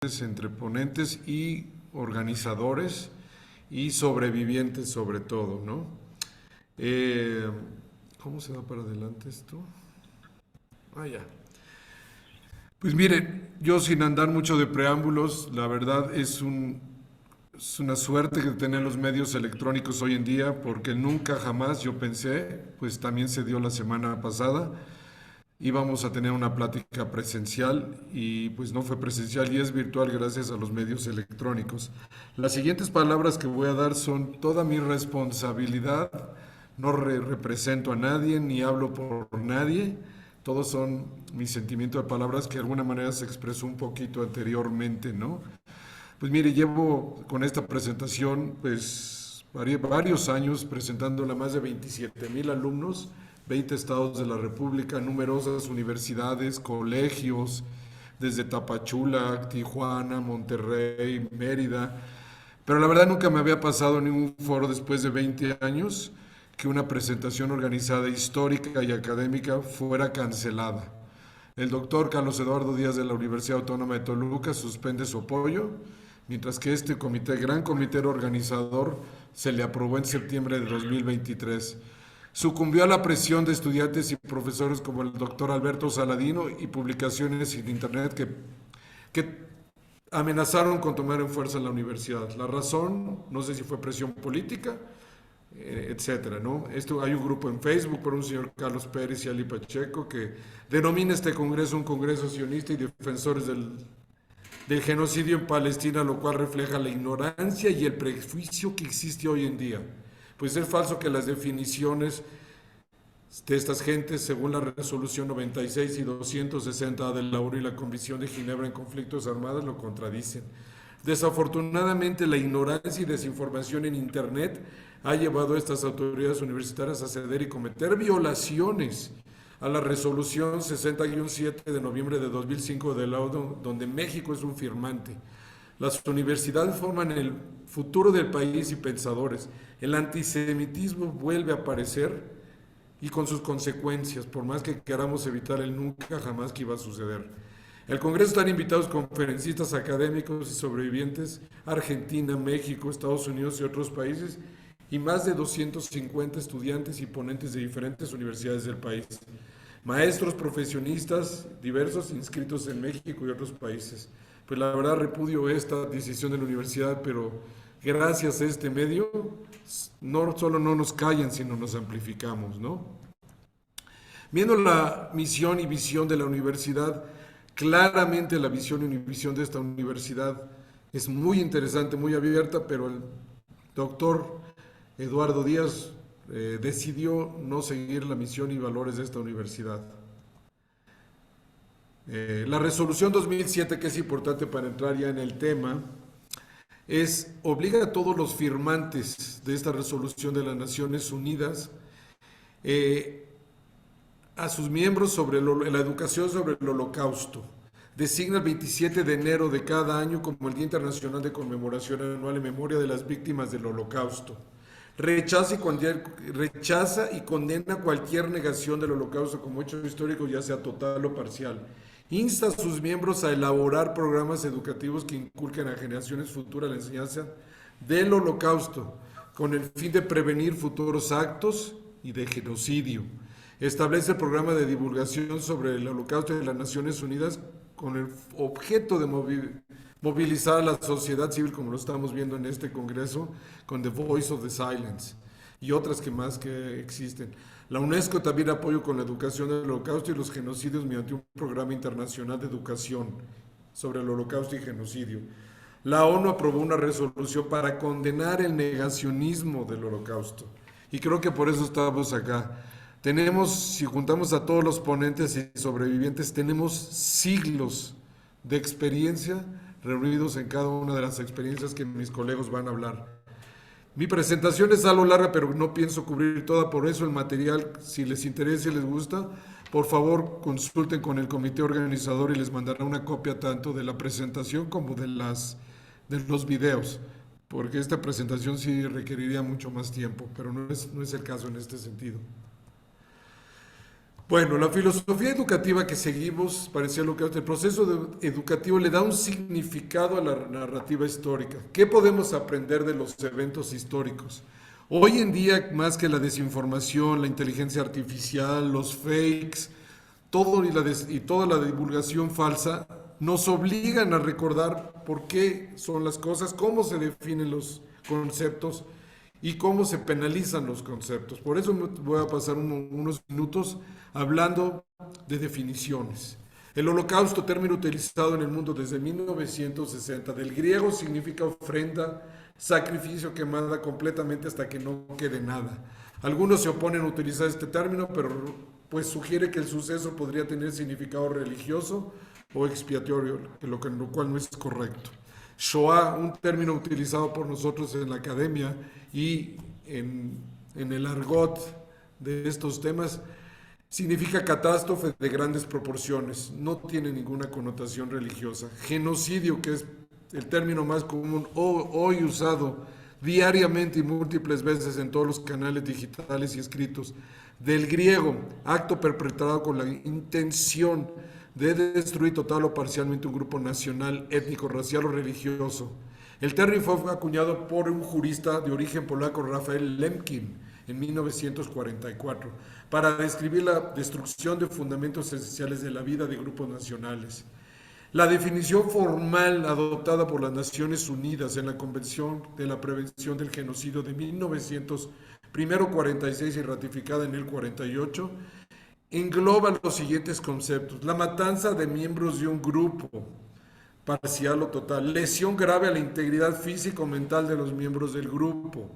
entre ponentes y organizadores y sobrevivientes sobre todo, ¿no? Eh, ¿Cómo se va para adelante esto? Ah, ya. Pues miren, yo sin andar mucho de preámbulos, la verdad es una suerte que tener los medios electrónicos hoy en día, porque nunca jamás yo pensé, pues también se dio la semana pasada, íbamos a tener una plática presencial y pues no fue presencial y es virtual gracias a los medios electrónicos. Las siguientes palabras que voy a dar son toda mi responsabilidad, no represento a nadie ni hablo por nadie, todos son mi sentimiento de palabras que de alguna manera se expresó un poquito anteriormente, ¿no? Pues mire, llevo con esta presentación pues varios años presentándola a más de 27,000 alumnos, 20 estados de la República, numerosas universidades, colegios, desde Tapachula, Tijuana, Monterrey, Mérida. Pero la verdad nunca me había pasado en ningún foro después de 20 años que una presentación organizada histórica y académica fuera cancelada. El doctor Carlos Eduardo Díaz de la Universidad Autónoma de Toluca suspende su apoyo, mientras que este comité, gran comité organizador, se le aprobó en septiembre de 2023. Sucumbió a la presión de estudiantes y profesores como el doctor Alberto Saladino y publicaciones en internet que amenazaron con tomar en fuerza la universidad. La razón, no sé si fue presión política, etcétera, ¿no? Esto, hay un grupo en Facebook por un señor Carlos Pérez y Ali Pacheco que denomina este congreso un congreso sionista y defensores del genocidio en Palestina, lo cual refleja la ignorancia y el prejuicio que existe hoy en día. Pues es falso que las definiciones de estas gentes, según la resolución 96 y 260 de la ONU y la Convención de Ginebra en conflictos armados, lo contradicen. Desafortunadamente, la ignorancia y desinformación en Internet ha llevado a estas autoridades universitarias a ceder y cometer violaciones a la resolución 60-7 de noviembre de 2005 de la ONU, donde México es un firmante. Las universidades forman el futuro del país y pensadores. El antisemitismo vuelve a aparecer y con sus consecuencias, por más que queramos evitar el nunca, jamás que iba a suceder. El Congreso están invitados conferencistas académicos y sobrevivientes, Argentina, México, Estados Unidos y otros países, y más de 250 estudiantes y ponentes de diferentes universidades del país. Maestros, profesionistas diversos inscritos en México y otros países. Pues la verdad repudio esta decisión de la universidad, pero gracias a este medio no solo no nos callan, sino nos amplificamos, ¿no? Viendo la misión y visión de la universidad, claramente la visión y visión de esta universidad es muy interesante, muy abierta, pero el doctor Eduardo Díaz decidió no seguir la misión y valores de esta universidad. La resolución 2007, que es importante para entrar ya en el tema, obliga a todos los firmantes de esta resolución de las Naciones Unidas a sus miembros sobre la educación sobre el Holocausto. Designa el 27 de enero de cada año como el Día Internacional de Conmemoración Anual en memoria de las víctimas del Holocausto. Rechaza y condena cualquier negación del Holocausto como hecho histórico, ya sea total o parcial. Insta a sus miembros a elaborar programas educativos que inculquen a generaciones futuras la enseñanza del Holocausto, con el fin de prevenir futuros actos y de genocidio. Establece el programa de divulgación sobre el Holocausto de las Naciones Unidas con el objeto de movilizar a la sociedad civil, como lo estamos viendo en este congreso, con The Voice of the Silence y otras que más que existen. La UNESCO también apoya con la educación del Holocausto y los genocidios mediante un programa internacional de educación sobre el Holocausto y genocidio. La ONU aprobó una resolución para condenar el negacionismo del Holocausto. Y creo que por eso estamos acá. Tenemos, si juntamos a todos los ponentes y sobrevivientes, tenemos siglos de experiencia reunidos en cada una de las experiencias que mis colegas van a hablar. Mi presentación es algo larga, pero no pienso cubrir toda, por eso el material, si les interesa y les gusta, por favor consulten con el comité organizador y les mandará una copia tanto de la presentación como de los videos, porque esta presentación sí requeriría mucho más tiempo, pero no es el caso en este sentido. Bueno, la filosofía educativa que seguimos, parecía lo que el proceso educativo le da un significado a la narrativa histórica. ¿Qué podemos aprender de los eventos históricos? Hoy en día, más que la desinformación, la inteligencia artificial, los fakes, todo y toda la divulgación falsa, nos obligan a recordar por qué son las cosas, cómo se definen los conceptos y cómo se penalizan los conceptos. Por eso voy a pasar unos minutos hablando de definiciones. El holocausto, término utilizado en el mundo desde 1960, del griego significa ofrenda, sacrificio quemada completamente hasta que no quede nada. Algunos se oponen a utilizar este término, pero pues sugiere que el suceso podría tener significado religioso o expiatorio, lo cual no es correcto. Shoah, un término utilizado por nosotros en la academia y en el argot de estos temas, significa catástrofe de grandes proporciones, no tiene ninguna connotación religiosa. Genocidio, que es el término más común hoy usado diariamente y múltiples veces en todos los canales digitales y escritos, del griego, acto perpetrado con la intención de destruir total o parcialmente un grupo nacional, étnico, racial o religioso. El término fue acuñado por un jurista de origen polaco, Rafael Lemkin, en 1944, para describir la destrucción de fundamentos esenciales de la vida de grupos nacionales. La definición formal adoptada por las Naciones Unidas en la Convención de la Prevención del Genocidio de 1946 y ratificada en el 48, engloba los siguientes conceptos: la matanza de miembros de un grupo, parcial o total; lesión grave a la integridad física o mental de los miembros del grupo;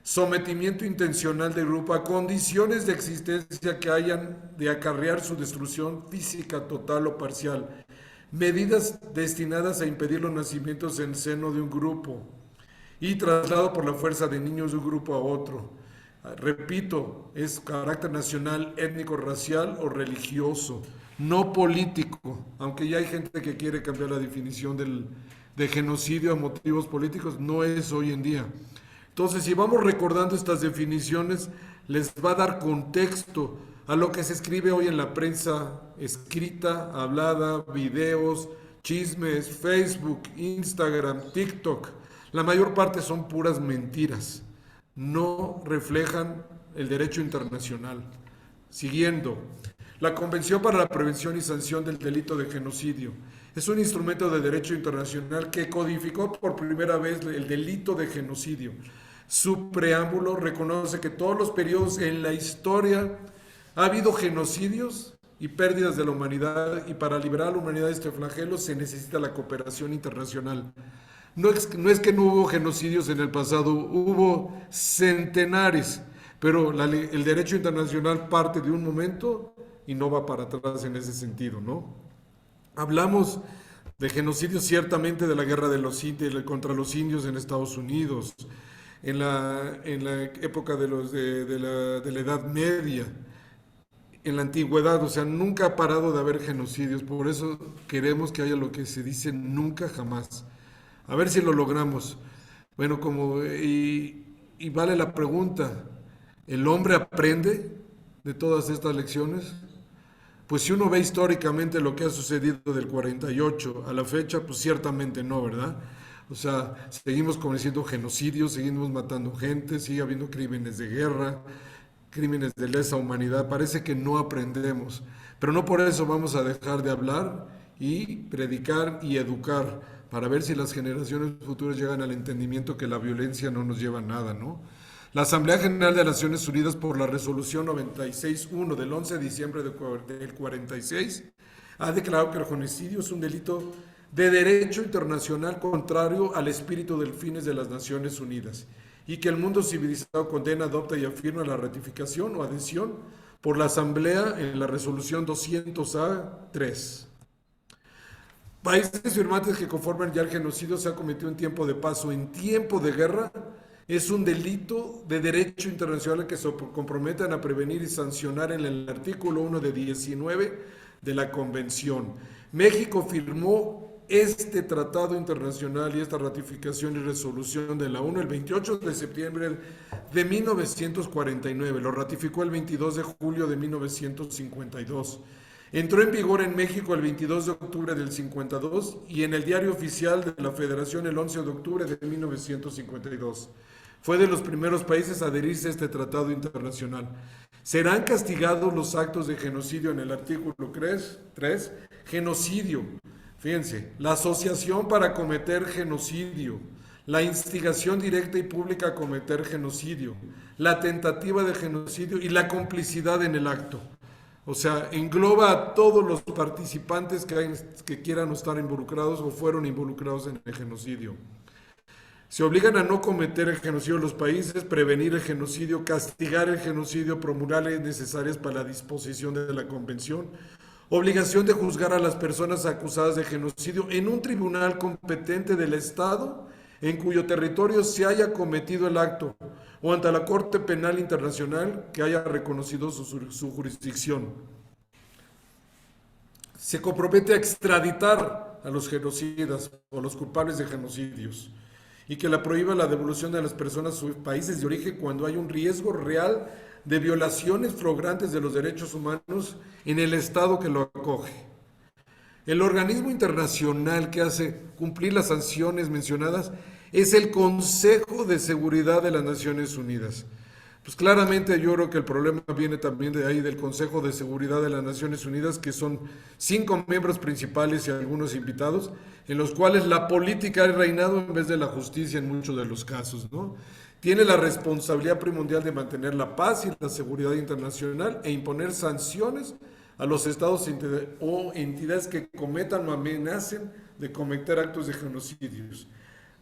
sometimiento intencional del grupo a condiciones de existencia que hayan de acarrear su destrucción física total o parcial; medidas destinadas a impedir los nacimientos en seno de un grupo y traslado por la fuerza de niños de un grupo a otro. Repito, es carácter nacional, étnico, racial o religioso, no político, aunque ya hay gente que quiere cambiar la definición de genocidio a motivos políticos, no es hoy en día. Entonces, si vamos recordando estas definiciones, les va a dar contexto a lo que se escribe hoy en la prensa escrita, hablada, videos, chismes, Facebook, Instagram, TikTok. La mayor parte son puras mentiras, no reflejan el derecho internacional. Siguiendo, la Convención para la Prevención y Sanción del Delito de Genocidio es un instrumento de derecho internacional que codificó por primera vez el delito de genocidio. Su preámbulo reconoce que todos los periodos en la historia ha habido genocidios y pérdidas de la humanidad, y para liberar a la humanidad de este flagelo se necesita la cooperación internacional. No es que no hubo genocidios en el pasado, hubo centenares, pero el derecho internacional parte de un momento y no va para atrás en ese sentido, ¿no? Hablamos de genocidios ciertamente de la guerra de los indios, contra los indios en Estados Unidos, en la época de la Edad Media, en la antigüedad. O sea, nunca ha parado de haber genocidios, por eso queremos que haya lo que se dice nunca jamás. A ver si lo logramos. Bueno, y vale la pregunta, ¿el hombre aprende de todas estas lecciones? Pues si uno ve históricamente lo que ha sucedido del 48 a la fecha, pues ciertamente no, ¿verdad? O sea, seguimos cometiendo genocidios, seguimos matando gente, sigue habiendo crímenes de guerra, crímenes de lesa humanidad. Parece que no aprendemos, pero no por eso vamos a dejar de hablar y predicar y educar, para ver si las generaciones futuras llegan al entendimiento que la violencia no nos lleva a nada, ¿no? La Asamblea General de Naciones Unidas, por la resolución 96.1 del 11 de diciembre del 46, ha declarado que el genocidio es un delito de derecho internacional contrario al espíritu del fines de las Naciones Unidas, y que el mundo civilizado condena, adopta y afirma la ratificación o adhesión por la Asamblea en la resolución 200A3. Países firmantes que conforman ya el genocidio se ha cometido en tiempo de paz o en tiempo de guerra es un delito de derecho internacional que se comprometan a prevenir y sancionar en el artículo 1 de 19 de la Convención. México firmó este tratado internacional y esta ratificación y resolución de la ONU el 28 de septiembre de 1949. Lo ratificó el 22 de julio de 1952. Entró en vigor en México el 22 de octubre del 52 y en el Diario Oficial de la Federación el 11 de octubre de 1952. Fue de los primeros países a adherirse a este tratado internacional. Serán castigados los actos de genocidio en el artículo 3. Genocidio. Fíjense, la asociación para cometer genocidio, la instigación directa y pública a cometer genocidio, la tentativa de genocidio y la complicidad en el acto. O sea, engloba a todos los participantes que quieran estar involucrados o fueron involucrados en el genocidio. Se obligan a no cometer el genocidio en los países, prevenir el genocidio, castigar el genocidio, promulgar leyes necesarias para la disposición de la convención, obligación de juzgar a las personas acusadas de genocidio en un tribunal competente del Estado en cuyo territorio se haya cometido el acto o ante la Corte Penal Internacional que haya reconocido su jurisdicción. Se compromete a extraditar a los genocidas o a los culpables de genocidios y que la prohíba la devolución de las personas a sus países de origen cuando hay un riesgo real de violaciones flagrantes de los derechos humanos en el Estado que lo acoge. El organismo internacional que hace cumplir las sanciones mencionadas es el Consejo de Seguridad de las Naciones Unidas. Pues claramente yo creo que el problema viene también de ahí, del Consejo de Seguridad de las Naciones Unidas, que son 5 miembros principales y algunos invitados, en los cuales la política ha reinado en vez de la justicia en muchos de los casos, ¿no? Tiene la responsabilidad primordial de mantener la paz y la seguridad internacional e imponer sanciones a los estados o entidades que cometan o amenacen de cometer actos de genocidios.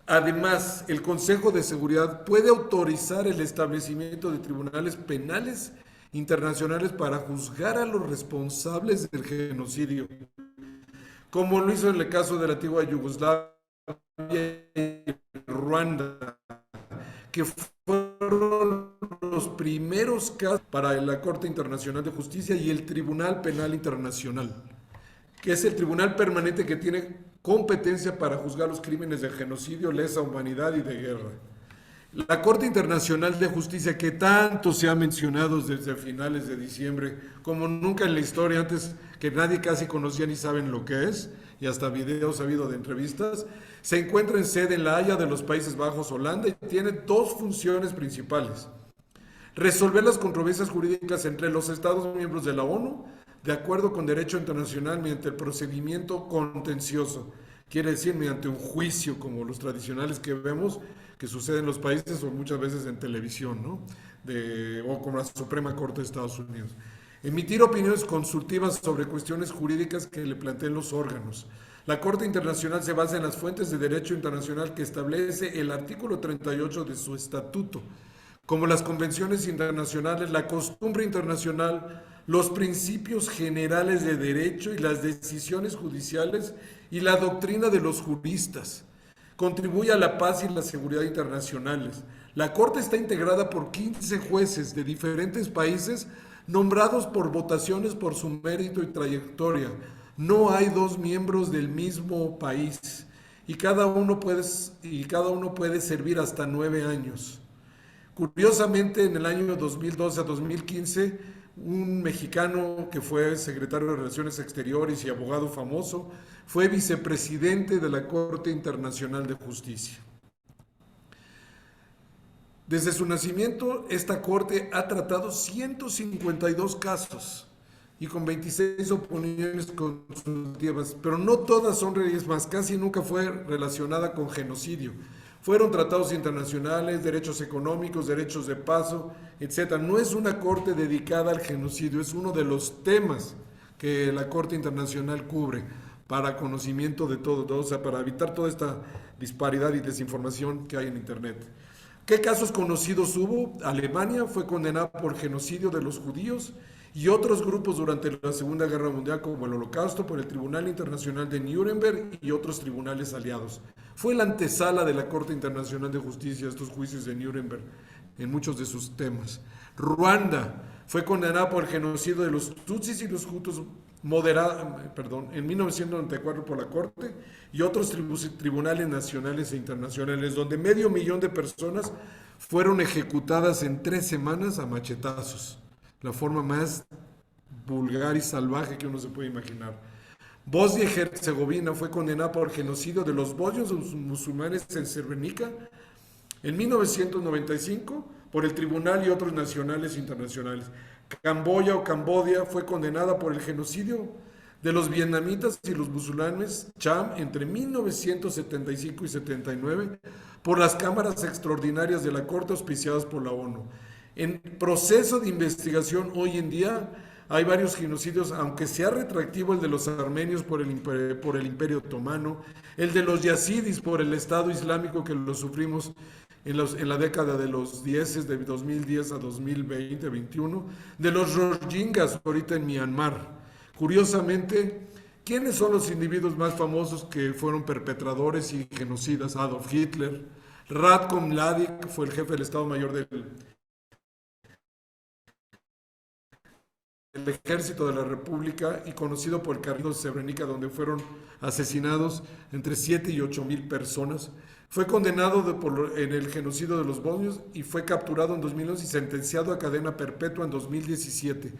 Además, el Consejo de Seguridad puede autorizar el establecimiento de tribunales penales internacionales para juzgar a los responsables del genocidio, como lo hizo en el caso de la antigua Yugoslavia y Ruanda, que fueron los primeros casos para la Corte Internacional de Justicia y el Tribunal Penal Internacional, que es el tribunal permanente que tiene competencia para juzgar los crímenes de genocidio, lesa humanidad y de guerra. La Corte Internacional de Justicia, que tanto se ha mencionado desde finales de diciembre, como nunca en la historia, antes que nadie casi conocía ni saben lo que es, y hasta videos ha habido de entrevistas, se encuentra en sede en La Haya de los Países Bajos, Holanda, y tiene 2 funciones principales: resolver las controversias jurídicas entre los Estados miembros de la ONU, de acuerdo con derecho internacional, mediante el procedimiento contencioso, quiere decir mediante un juicio como los tradicionales que vemos que suceden en los países o muchas veces en televisión, ¿no? O como la Suprema Corte de Estados Unidos. Emitir opiniones consultivas sobre cuestiones jurídicas que le planteen los órganos. La Corte Internacional se basa en las fuentes de derecho internacional que establece el artículo 38 de su estatuto, como las convenciones internacionales, la costumbre internacional, los principios generales de derecho y las decisiones judiciales y la doctrina de los juristas. Contribuye a la paz y la seguridad internacionales. La Corte está integrada por 15 jueces de diferentes países nombrados por votaciones por su mérito y trayectoria. No hay 2 miembros del mismo país y cada uno puede servir hasta 9 años. Curiosamente, en el año 2012 a 2015, un mexicano que fue secretario de Relaciones Exteriores y abogado famoso, fue vicepresidente de la Corte Internacional de Justicia. Desde su nacimiento, esta Corte ha tratado 152 casos y con 26 opiniones consultivas, pero no todas son reales, más casi nunca fue relacionada con genocidio. Fueron tratados internacionales, derechos económicos, derechos de paso, etc. No es una corte dedicada al genocidio, es uno de los temas que la Corte Internacional cubre para conocimiento de todo, o sea, para evitar toda esta disparidad y desinformación que hay en Internet. ¿Qué casos conocidos hubo? Alemania fue condenada por genocidio de los judíos y otros grupos durante la Segunda Guerra Mundial, como el Holocausto, por el Tribunal Internacional de Nuremberg y otros tribunales aliados. Fue la antesala de la Corte Internacional de Justicia, estos juicios de Nuremberg, en muchos de sus temas. Ruanda fue condenada por el genocidio de los Tutsis y los Hutus en 1994 por la Corte y otros tribunales nacionales e internacionales, donde 500.000 de personas fueron ejecutadas en 3 semanas a machetazos, la forma más vulgar y salvaje que uno se puede imaginar. Bosnia y Herzegovina fue condenada por genocidio de los bosnios musulmanes en Srebrenica en 1995 por el tribunal y otros nacionales e internacionales. Camboya fue condenada por el genocidio de los vietnamitas y los musulmanes Cham entre 1975 y 79 por las cámaras extraordinarias de la Corte auspiciadas por la ONU. En proceso de investigación hoy en día hay varios genocidios, aunque sea retroactivo el de los armenios por el Imperio Otomano, el de los yazidis por el Estado Islámico que lo sufrimos en la década de los 10, de 2010 a 2020-21, de los Rohingyas ahorita en Myanmar. Curiosamente, ¿quiénes son los individuos más famosos que fueron perpetradores y genocidas? Adolf Hitler, Ratko Mladic fue el jefe del Estado Mayor del Ejército de la República y conocido por el carril de Srebrenica, donde fueron asesinados entre 7 y 8.000 personas. Fue condenado en el genocidio de los bosnios y fue capturado en 2011 y sentenciado a cadena perpetua en 2017.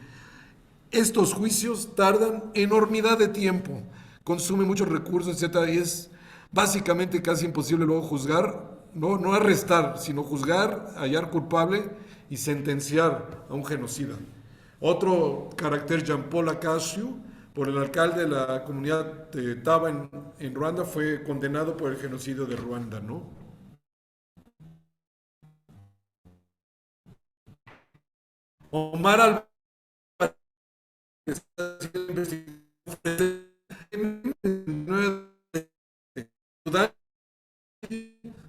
Estos juicios tardan enormidad de tiempo, consumen muchos recursos, etcétera, y es básicamente casi imposible luego juzgar, no arrestar, sino juzgar, hallar culpable y sentenciar a un genocida. Otro carácter, Jean-Paul Acasio, por el alcalde de la comunidad de Taba en Ruanda, fue condenado por el genocidio de Ruanda, ¿no? Omar al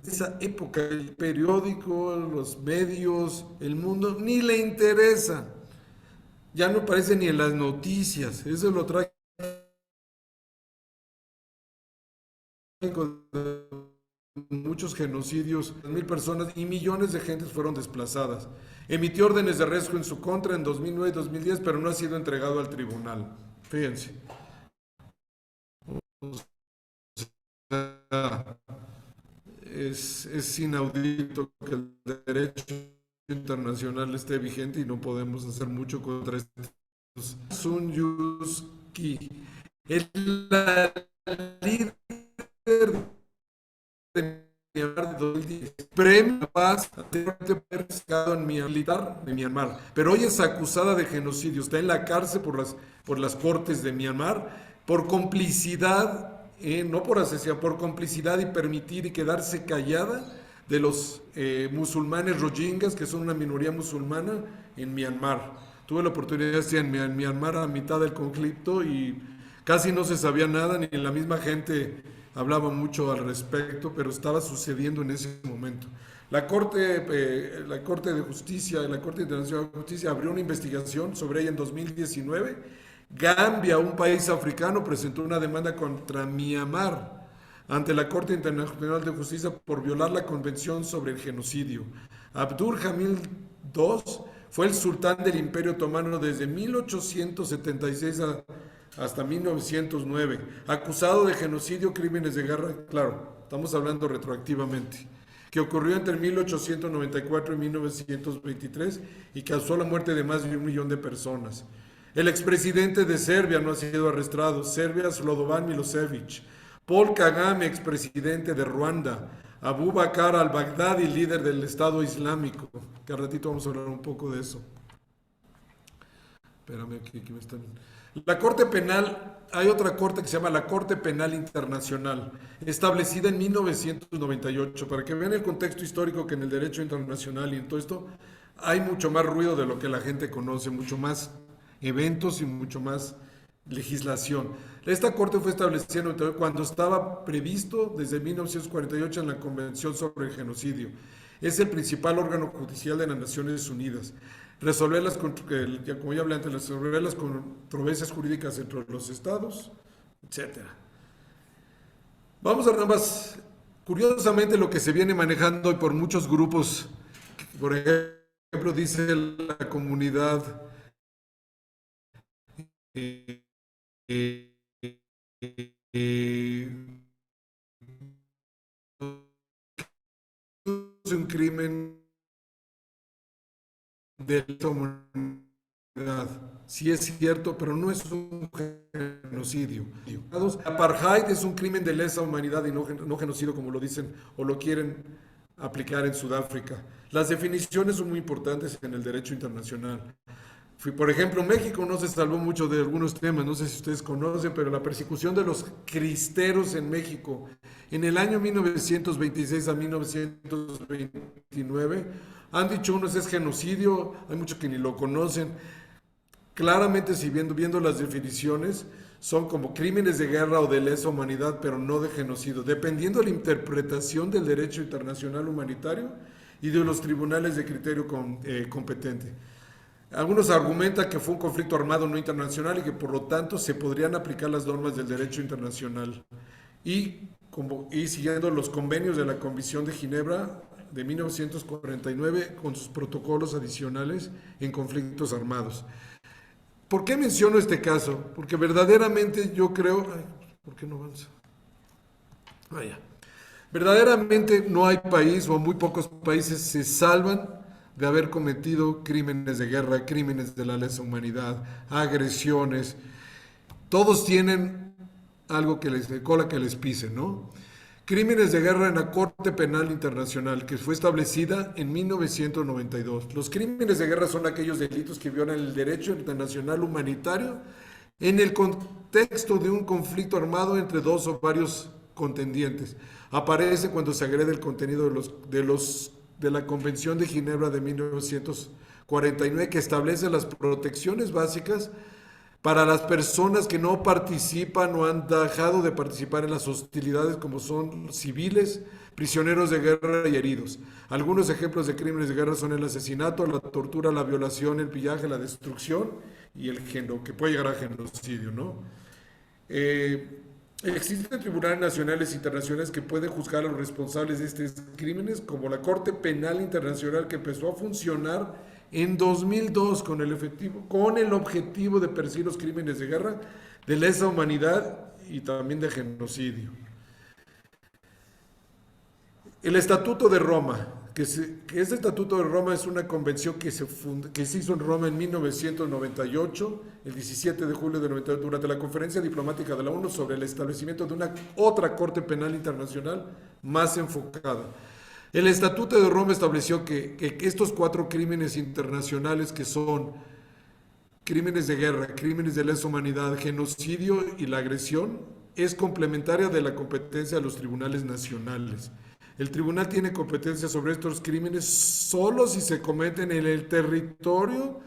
esa época, el periódico, los medios, el mundo, ni le interesa. Ya no aparece ni en las noticias. Eso es lo trágico de muchos genocidios. 1.000 personas y millones de gentes fueron desplazadas. Emitió órdenes de arresto en su contra en 2009 y 2010, pero no ha sido entregado al tribunal. Fíjense. O sea, es inaudito que el derecho internacional esté vigente y no podemos hacer mucho contra estos. Sun Yuski, el líder de Myanmar de 2010, premio paz en militar de Myanmar, pero hoy es acusada de genocidio, está en la cárcel por las cortes de Myanmar por complicidad, no por asesinato, por complicidad y permitir y quedarse callada de los musulmanes rohingyas, que son una minoría musulmana en Myanmar. Tuve la oportunidad de estar en Myanmar a mitad del conflicto y casi no se sabía nada, ni la misma gente hablaba mucho al respecto, pero estaba sucediendo en ese momento. La Corte de Justicia, la Corte Internacional de Justicia abrió una investigación sobre ella en 2019. Gambia, un país africano, presentó una demanda contra Myanmar ante la Corte Internacional de Justicia por violar la Convención sobre el Genocidio. Abdul Hamid II fue el sultán del Imperio Otomano desde 1876 hasta 1909, acusado de genocidio, crímenes de guerra, claro, estamos hablando retroactivamente, que ocurrió entre 1894 y 1923 y causó la muerte de más de 1 millón de personas. El expresidente de Serbia no ha sido arrestado, Serbia, Slobodan Milosevic. Paul Kagame, expresidente de Ruanda. Abu Bakr al-Baghdadi, líder del Estado Islámico, que al ratito vamos a hablar un poco de eso. Espérame, aquí me están... La Corte Penal, hay otra corte que se llama la Corte Penal Internacional, establecida en 1998, para que vean el contexto histórico que en el derecho internacional y en todo esto hay mucho más ruido de lo que la gente conoce, mucho más eventos y mucho más legislación. Esta corte fue establecida cuando estaba previsto desde 1948 en la Convención sobre el Genocidio. Es el principal órgano judicial de las Naciones Unidas. Resolver como ya hablé antes, resolver las controversias jurídicas entre los estados, etc. Vamos a ver nada más, curiosamente, lo que se viene manejando hoy por muchos grupos. Por ejemplo, dice la comunidad es un crimen de lesa humanidad. Sí es cierto, pero no es un genocidio. El apartheid es un crimen de lesa humanidad y no genocidio como lo dicen o lo quieren aplicar en Sudáfrica. Las definiciones son muy importantes en el derecho internacional. Por ejemplo, México no se salvó mucho de algunos temas, no sé si ustedes conocen, pero la persecución de los cristeros en México en el año 1926 a 1929, han dicho unos es genocidio, hay muchos que ni lo conocen. Claramente, si viendo las definiciones, son como crímenes de guerra o de lesa humanidad, pero no de genocidio, dependiendo de la interpretación del derecho internacional humanitario y de los tribunales de criterio competente. Algunos argumentan que fue un conflicto armado no internacional y que por lo tanto se podrían aplicar las normas del derecho internacional. Y siguiendo los convenios de la Convención de Ginebra de 1949 con sus protocolos adicionales en conflictos armados. ¿Por qué menciono este caso? Porque verdaderamente yo creo... Ay, ¿por qué no avanza? Vaya. Verdaderamente no hay país o muy pocos países se salvan de haber cometido crímenes de guerra, crímenes de la lesa humanidad, agresiones. Todos tienen algo cola que les pise, ¿no? Crímenes de guerra en la Corte Penal Internacional, que fue establecida en 1992. Los crímenes de guerra son aquellos delitos que violan el derecho internacional humanitario en el contexto de un conflicto armado entre dos o varios contendientes. Aparece cuando se agrede el contenido de la Convención de Ginebra de 1949, que establece las protecciones básicas para las personas que no participan o han dejado de participar en las hostilidades, como son civiles, prisioneros de guerra y heridos. Algunos ejemplos de crímenes de guerra son el asesinato, la tortura, la violación, el pillaje, la destrucción y el género, que puede llegar a genocidio, ¿no? Existen tribunales nacionales e internacionales que pueden juzgar a los responsables de estos crímenes, como la Corte Penal Internacional, que empezó a funcionar en 2002 con el objetivo de perseguir los crímenes de guerra, de lesa humanidad y también de genocidio. El Estatuto de Roma, este Estatuto de Roma es una convención que se hizo en Roma en 1998, el 17 de julio de 98, durante la Conferencia Diplomática de la ONU sobre el establecimiento de una otra Corte Penal Internacional más enfocada. El Estatuto de Roma estableció que estos 4 crímenes internacionales, que son crímenes de guerra, crímenes de lesa humanidad, genocidio y la agresión, es complementaria de la competencia de los tribunales nacionales. El tribunal tiene competencia sobre estos crímenes solo si se cometen en el territorio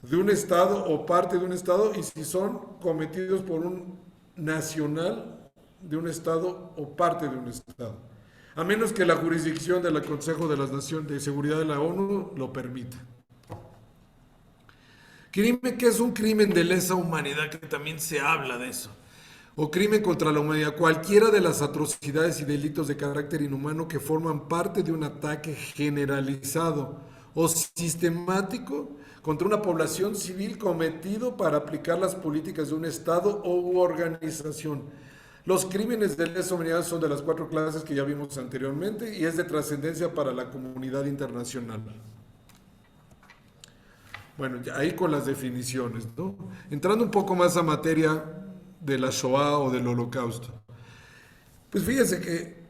de un Estado o parte de un Estado y si son cometidos por un nacional de un Estado o parte de un Estado, a menos que la jurisdicción del Consejo de las Naciones de Seguridad de la ONU lo permita. ¿Qué es un crimen de lesa humanidad? Que también se habla de eso. O crimen contra la humanidad, cualquiera de las atrocidades y delitos de carácter inhumano que forman parte de un ataque generalizado o sistemático contra una población civil cometido para aplicar las políticas de un Estado u organización. Los crímenes de lesa humanidad son de las 4 clases que ya vimos anteriormente y es de trascendencia para la comunidad internacional. Bueno, ya ahí con las definiciones, ¿no? Entrando un poco más a materia de la Shoah o del Holocausto. Pues fíjense que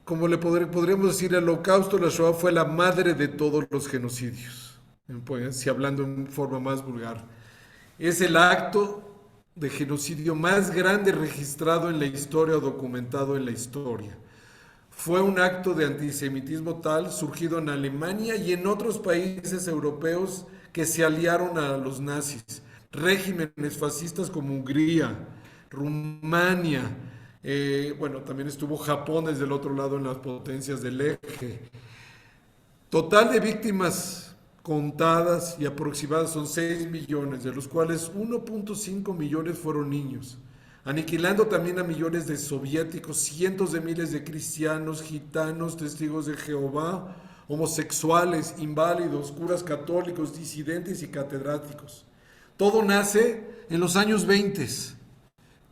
como podríamos decir, el Holocausto, la Shoah fue la madre de todos los genocidios, pues, si hablando en forma más vulgar. Es el acto de genocidio más grande registrado en la historia o documentado en la historia. Fue un acto de antisemitismo tal surgido en Alemania y en otros países europeos que se aliaron a los nazis. Regímenes fascistas como Hungría, Rumania, bueno, también estuvo Japón desde el otro lado en las potencias del eje. Total de víctimas contadas y aproximadas son 6 millones, de los cuales 1.5 millones fueron niños, aniquilando también a millones de soviéticos, cientos de miles de cristianos, gitanos, testigos de Jehová, homosexuales, inválidos, curas católicos, disidentes y catedráticos. Todo nace en los años 20.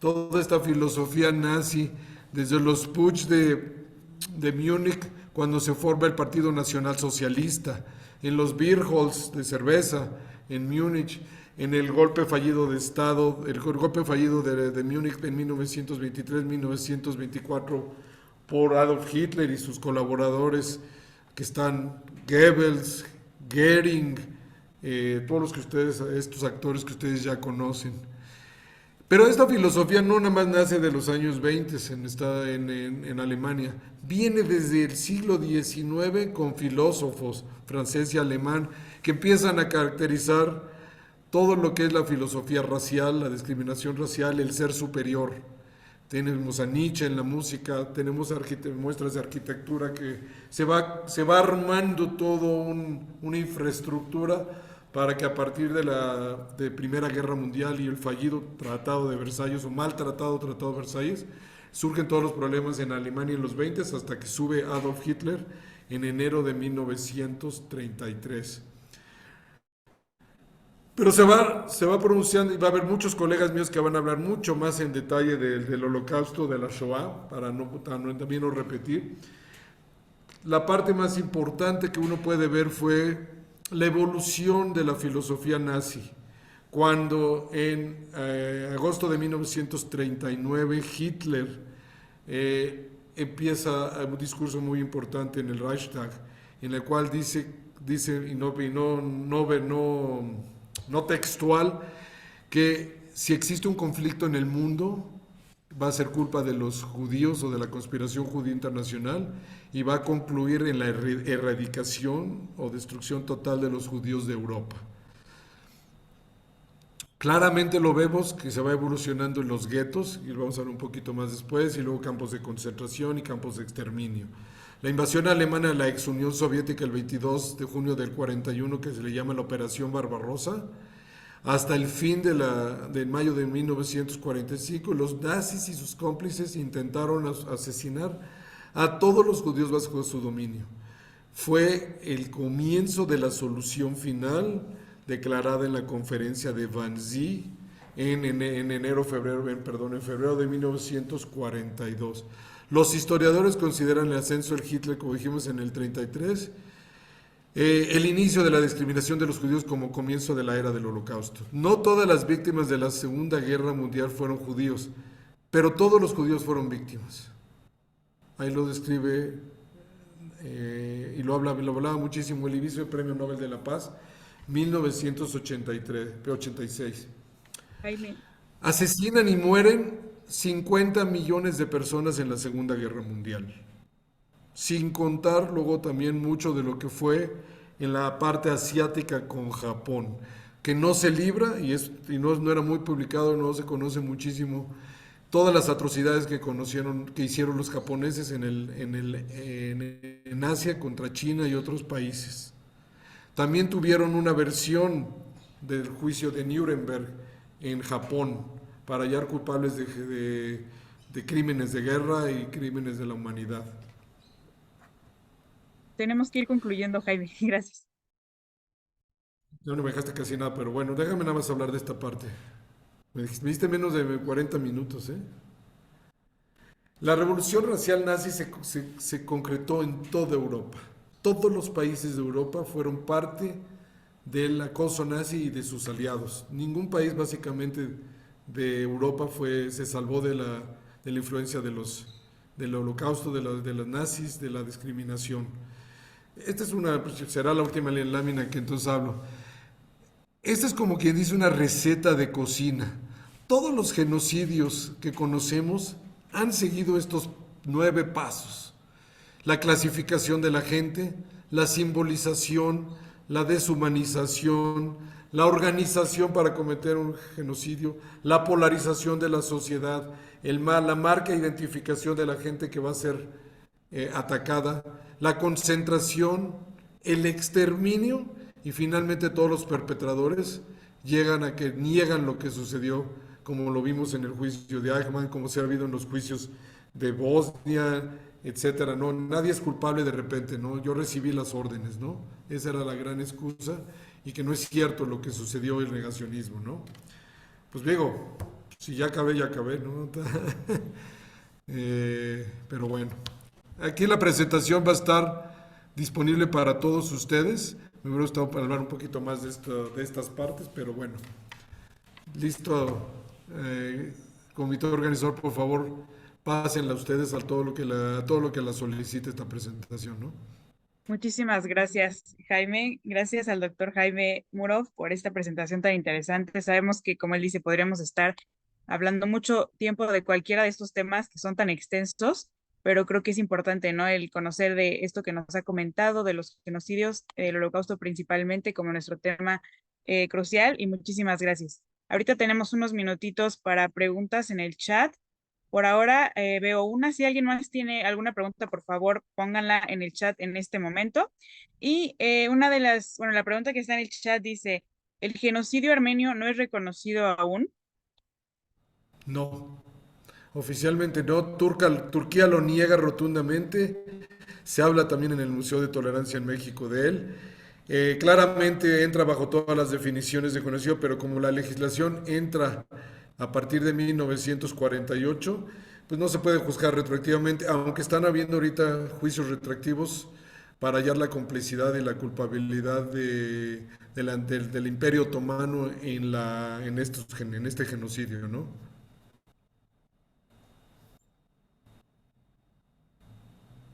Toda esta filosofía nazi, desde los putsch de Múnich, cuando se forma el Partido Nacional Socialista, en los Bierholz de cerveza en Múnich, en el golpe fallido de Estado, el golpe fallido de Múnich en 1923-1924 por Adolf Hitler y sus colaboradores, que están Goebbels, Goering, todos los que ustedes, estos actores que ustedes ya conocen. Pero esta filosofía no nada más nace de los años 20 en Alemania, viene desde el siglo XIX con filósofos francés y alemán que empiezan a caracterizar todo lo que es la filosofía racial, la discriminación racial, el ser superior. Tenemos a Nietzsche en la música, tenemos muestras de arquitectura que se va armando todo una infraestructura para que a partir de la Primera Guerra Mundial y el fallido Tratado de Versalles o mal Tratado de Versalles, surgen todos los problemas en Alemania en los 20 hasta que sube Adolf Hitler en enero de 1933. Pero se va pronunciando y va a haber muchos colegas míos que van a hablar mucho más en detalle del Holocausto, de la Shoah, para también no repetir. La parte más importante que uno puede ver fue la evolución de la filosofía nazi, cuando en agosto de 1939 Hitler empieza un discurso muy importante en el Reichstag, en el cual dice y no textual, que si existe un conflicto en el mundo va a ser culpa de los judíos o de la conspiración judía internacional y va a concluir en la erradicación o destrucción total de los judíos de Europa. Claramente lo vemos que se va evolucionando en los guetos, y lo vamos a ver un poquito más después, y luego campos de concentración y campos de exterminio. La invasión alemana de la ex Unión Soviética el 22 de junio del 41, que se le llama la Operación Barbarossa, hasta el fin de mayo de 1945, los nazis y sus cómplices intentaron asesinar a todos los judíos bajo su dominio. Fue el comienzo de la solución final declarada en la conferencia de Wannsee en febrero de 1942. Los historiadores consideran el ascenso del Hitler, como dijimos, en el 33, el inicio de la discriminación de los judíos como comienzo de la era del Holocausto. No todas las víctimas de la Segunda Guerra Mundial fueron judíos, pero todos los judíos fueron víctimas. Ahí lo describe y lo hablaba muchísimo el inicio del Premio Nobel de la Paz, 1986. Jaime. Asesinan y mueren 50 millones de personas en la Segunda Guerra Mundial, sin contar luego también mucho de lo que fue en la parte asiática con Japón, que no se libra y no era muy publicado, no se conoce muchísimo todas las atrocidades que hicieron los japoneses en Asia contra China y otros países. También tuvieron una versión del juicio de Nuremberg en Japón para hallar culpables de crímenes de guerra y crímenes de la humanidad. Tenemos que ir concluyendo, Jaime. Gracias. No me dejaste casi nada, pero bueno, déjame nada más hablar de esta parte. Me diste menos de 40 minutos, ¿eh? La revolución racial nazi se concretó en toda Europa. Todos los países de Europa fueron parte del acoso nazi y de sus aliados. Ningún país básicamente de Europa se salvó de la influencia del Holocausto, de los nazis, de la discriminación. Esta será la última lámina que entonces hablo. Esta es como quien dice una receta de cocina. Todos los genocidios que conocemos han seguido estos 9 pasos. La clasificación de la gente, la simbolización, la deshumanización, la organización para cometer un genocidio, la polarización de la sociedad, la marca e identificación de la gente que va a ser atacada, la concentración, el exterminio y finalmente todos los perpetradores llegan a que niegan lo que sucedió, como lo vimos en el juicio de Eichmann, como se ha habido en los juicios de Bosnia, etcétera. No, nadie es culpable de repente, ¿no? Yo recibí las órdenes, ¿no? Esa era la gran excusa y que no es cierto lo que sucedió el negacionismo, ¿no? Pues digo, si ya acabé, ¿no? Pero bueno, aquí la presentación va a estar disponible para todos ustedes. Me hubiera gustado hablar un poquito más de estas partes, pero bueno, listo. Comité organizador, por favor, pásenla ustedes a todo lo que la solicite esta presentación, ¿no? Muchísimas gracias, Jaime. Gracias al doctor Jaime Murov por esta presentación tan interesante. Sabemos que, como él dice, podríamos estar hablando mucho tiempo de cualquiera de estos temas que son tan extensos, pero creo que es importante, ¿no? El conocer de esto que nos ha comentado, de los genocidios, el holocausto principalmente como nuestro tema crucial, y muchísimas gracias. Ahorita tenemos unos minutitos para preguntas en el chat. Por ahora veo una. Si alguien más tiene alguna pregunta, por favor, pónganla en el chat en este momento. Y la pregunta que está en el chat dice, ¿el genocidio armenio no es reconocido aún? No, oficialmente no. Turquía lo niega rotundamente. Se habla también en el Museo de Tolerancia en México de él. Claramente entra bajo todas las definiciones de genocidio, pero como la legislación entra a partir de 1948, pues no se puede juzgar retroactivamente, aunque están habiendo ahorita juicios retroactivos para hallar la complicidad y la culpabilidad del Imperio Otomano en este genocidio, ¿no?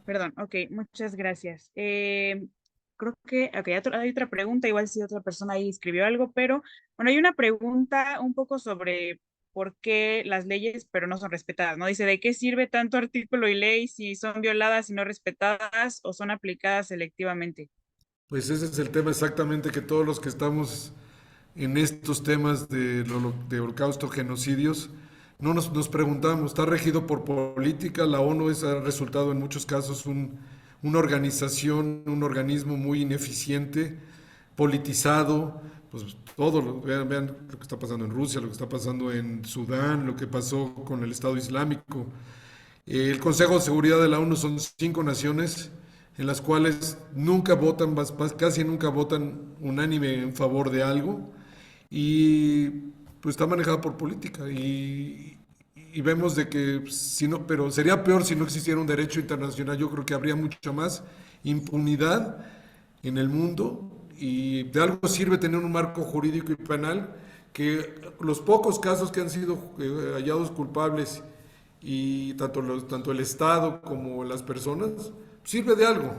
Perdón, ok, muchas gracias. Creo que ok, hay otra pregunta, igual si otra persona ahí escribió algo, pero bueno, hay una pregunta un poco sobre por qué las leyes, pero no son respetadas, ¿no? Dice, ¿de qué sirve tanto artículo y ley si son violadas y no respetadas o son aplicadas selectivamente? Pues ese es el tema exactamente que todos los que estamos en estos temas de holocausto, genocidios, no nos preguntamos, ¿está regido por política? La ONU ha resultado en muchos casos una organización, un organismo muy ineficiente, politizado, pues vean lo que está pasando en Rusia, lo que está pasando en Sudán, lo que pasó con el Estado Islámico. El Consejo de Seguridad de la ONU son 5 naciones en las cuales nunca votan, casi nunca votan unánime en favor de algo y pues está manejada por política y vemos de que si no, pero sería peor si no existiera un derecho internacional. Yo creo que habría mucha más impunidad en el mundo y de algo sirve tener un marco jurídico y penal que los pocos casos que han sido hallados culpables y tanto el Estado como las personas sirve de algo.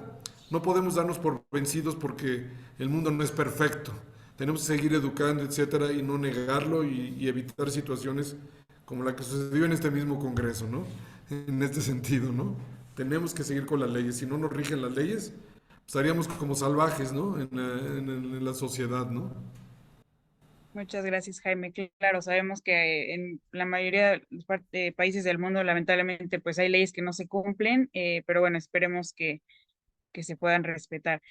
No podemos darnos por vencidos porque el mundo no es perfecto. Tenemos que seguir educando, etcétera, y no negarlo y evitar situaciones como la que sucedió en este mismo Congreso, ¿no? En este sentido, ¿no? Tenemos que seguir con las leyes. Si no nos rigen las leyes, estaríamos como salvajes, ¿no? En la sociedad, ¿no? Muchas gracias, Jaime. Claro, sabemos que en la mayoría de los países del mundo, lamentablemente, pues hay leyes que no se cumplen, pero bueno, esperemos que se puedan respetar.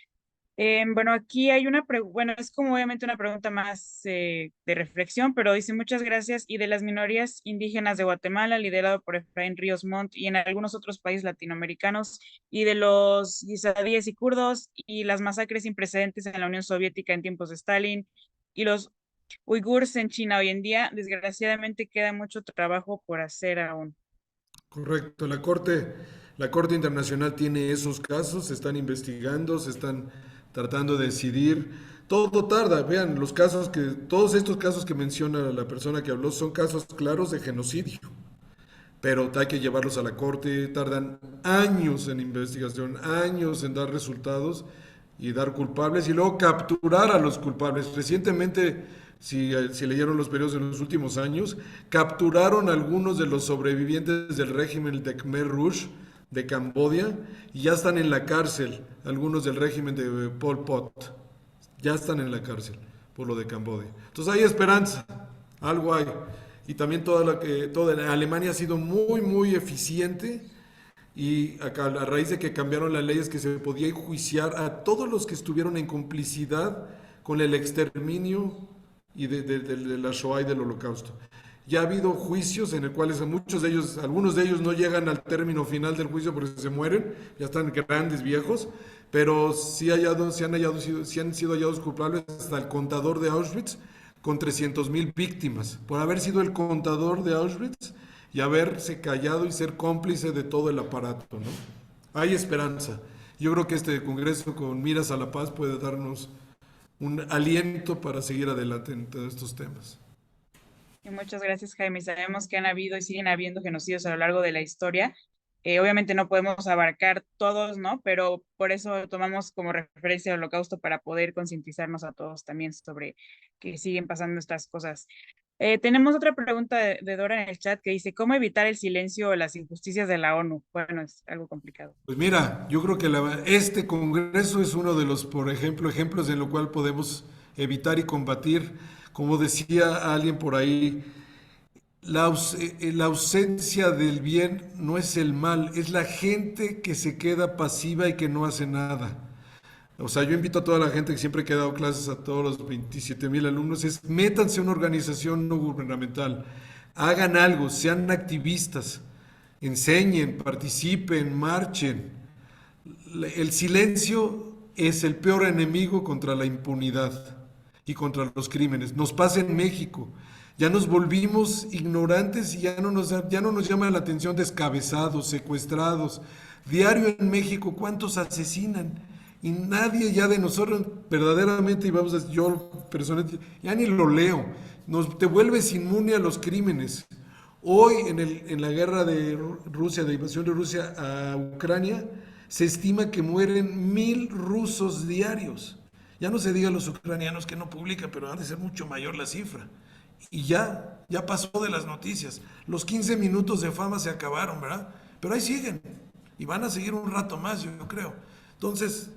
Bueno, aquí hay una pregunta, bueno, es como obviamente una pregunta más de reflexión, pero dice muchas gracias. Y de las minorías indígenas de Guatemala, liderado por Efraín Ríos Montt, y en algunos otros países latinoamericanos, y de los guisadíes y kurdos, y las masacres sin precedentes en la Unión Soviética en tiempos de Stalin, y los uigures en China hoy en día, desgraciadamente queda mucho trabajo por hacer aún. Correcto. La Corte Internacional tiene esos casos, se están investigando, se están tratando de decidir. Todo tarda, vean, todos estos casos que menciona la persona que habló son casos claros de genocidio, pero hay que llevarlos a la corte, tardan años en investigación, años en dar resultados y dar culpables y luego capturar a los culpables. Recientemente, si leyeron los periódicos en los últimos años, capturaron a algunos de los sobrevivientes del régimen de Khmer Rouge de Camboya y ya están en la cárcel, algunos del régimen de Pol Pot, ya están en la cárcel por lo de Camboya. Entonces hay esperanza, algo hay. Y también toda Alemania ha sido muy, muy eficiente y a raíz de que cambiaron las leyes que se podía enjuiciar a todos los que estuvieron en complicidad con el exterminio y de la Shoah y del Holocausto. Ya ha habido juicios en los cuales muchos de ellos, algunos de ellos no llegan al término final del juicio porque se mueren, ya están grandes, viejos, pero sí han sido hallados culpables hasta el contador de Auschwitz con 300.000 víctimas, por haber sido el contador de Auschwitz y haberse callado y ser cómplice de todo el aparato, ¿no? Hay esperanza. Yo creo que este Congreso con miras a la paz puede darnos un aliento para seguir adelante en todos estos temas. Y muchas gracias, Jaime. Sabemos que han habido y siguen habiendo genocidios a lo largo de la historia. Obviamente no podemos abarcar todos, ¿no? Pero por eso tomamos como referencia el Holocausto para poder concientizarnos a todos también sobre que siguen pasando estas cosas. Tenemos otra pregunta de Dora en el chat que dice, ¿cómo evitar el silencio o las injusticias de la ONU? Bueno, es algo complicado. Pues mira, yo creo que este Congreso es uno de los, por ejemplo, ejemplos en lo cual podemos evitar y combatir, como decía alguien por ahí, la ausencia del bien no es el mal, es la gente que se queda pasiva y que no hace nada. O sea, yo invito a toda la gente que siempre he dado clases, a todos los 27.000 alumnos, es métanse a una organización no gubernamental, hagan algo, sean activistas, enseñen, participen, marchen. El silencio es el peor enemigo contra la impunidad y contra los crímenes. Nos pasa en México. Ya nos volvimos ignorantes y ya no nos llama la atención descabezados, secuestrados. Diario en México, ¿cuántos asesinan? Y nadie ya de nosotros verdaderamente, y vamos a, yo personalmente, ya ni lo leo. Te vuelves inmune a los crímenes. Hoy en la guerra de Rusia, de invasión de Rusia a Ucrania, se estima que mueren 1.000 rusos diarios. Ya no se diga los ucranianos que no publican, pero ha de ser mucho mayor la cifra. Y ya pasó de las noticias. Los 15 minutos de fama se acabaron, ¿verdad? Pero ahí siguen. Y van a seguir un rato más, yo creo. Entonces,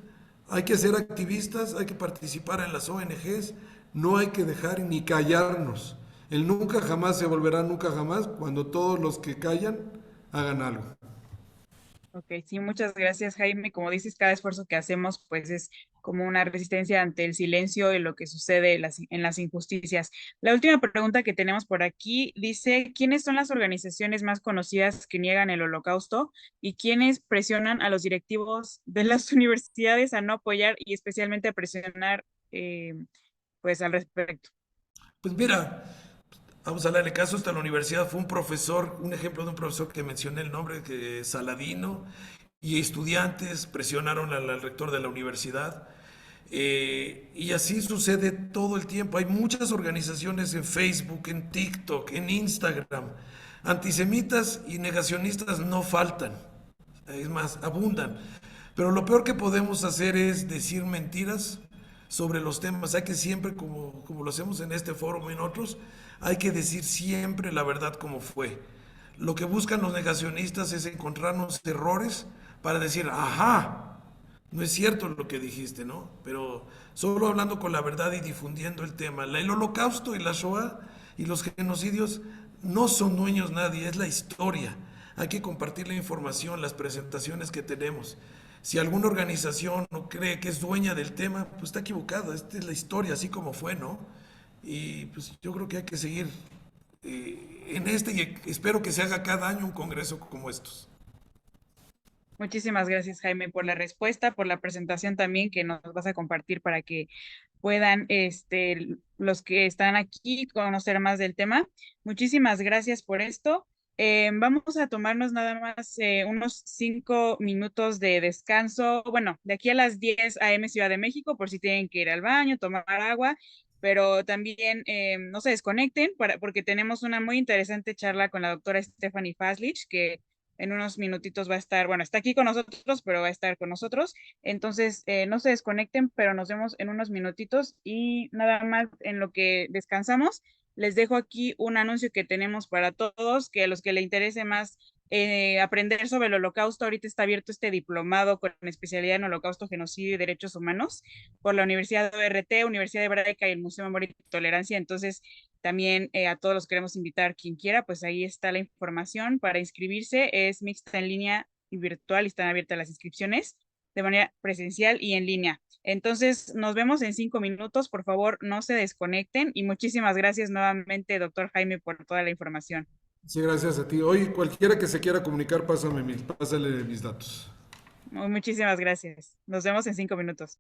hay que ser activistas, hay que participar en las ONGs, no hay que dejar ni callarnos. El nunca jamás se volverá nunca jamás cuando todos los que callan hagan algo. Ok, sí, muchas gracias, Jaime. Como dices, cada esfuerzo que hacemos, pues es como una resistencia ante el silencio y lo que sucede en las injusticias. La última pregunta que tenemos por aquí dice, ¿quiénes son las organizaciones más conocidas que niegan el holocausto y quiénes presionan a los directivos de las universidades a no apoyar y especialmente a presionar, pues al respecto? Pues mira, vamos a darle caso hasta la universidad. Fue un profesor, un ejemplo de un profesor que mencioné el nombre, que Saladino, y estudiantes presionaron al rector de la universidad. Y así sucede todo el tiempo. Hay muchas organizaciones en Facebook, en TikTok, en Instagram. Antisemitas y negacionistas no faltan. Es más, abundan. Pero lo peor que podemos hacer es decir mentiras sobre los temas. Hay que siempre, como lo hacemos en este foro y en otros, hay que decir siempre la verdad como fue. Lo que buscan los negacionistas es encontrarnos errores para decir, ajá, no es cierto lo que dijiste, ¿no? Pero solo hablando con la verdad y difundiendo el tema. El holocausto y la Shoah y los genocidios no son dueños nadie, es la historia. Hay que compartir la información, las presentaciones que tenemos. Si alguna organización no cree que es dueña del tema, pues está equivocada. Esta es la historia, así como fue, ¿no? Y pues yo creo que hay que seguir en este y espero que se haga cada año un congreso como estos. Muchísimas gracias, Jaime, por la respuesta, por la presentación también que nos vas a compartir para que puedan, los que están aquí conocer más del tema. Muchísimas gracias por esto. Vamos a tomarnos nada más unos 5 minutos de descanso. Bueno, de aquí a las 10 a.m. Ciudad de México, por si tienen que ir al baño, tomar agua, pero también no se desconecten porque tenemos una muy interesante charla con la doctora Stephanie Faslich, que en unos minutitos va a estar, bueno, está aquí con nosotros, pero va a estar con nosotros. Entonces, no se desconecten, pero nos vemos en unos minutitos y nada más en lo que descansamos. Les dejo aquí un anuncio que tenemos para todos, que a los que le interese más aprender sobre el holocausto, ahorita está abierto este diplomado con especialidad en holocausto, genocidio y derechos humanos por la Universidad de ORT, Universidad Hebraica y el Museo de Memoria y Tolerancia. Entonces, también a todos los queremos invitar, quien quiera, pues ahí está la información para inscribirse. Es mixta en línea y virtual y están abiertas las inscripciones. de manera presencial y en línea. Entonces, nos vemos en 5 minutos. Por favor, no se desconecten y muchísimas gracias nuevamente, doctor Jaime, por toda la información. Sí, gracias a ti. Oye, cualquiera que se quiera comunicar, pásale mis datos. Muchísimas gracias. Nos vemos en 5 minutos.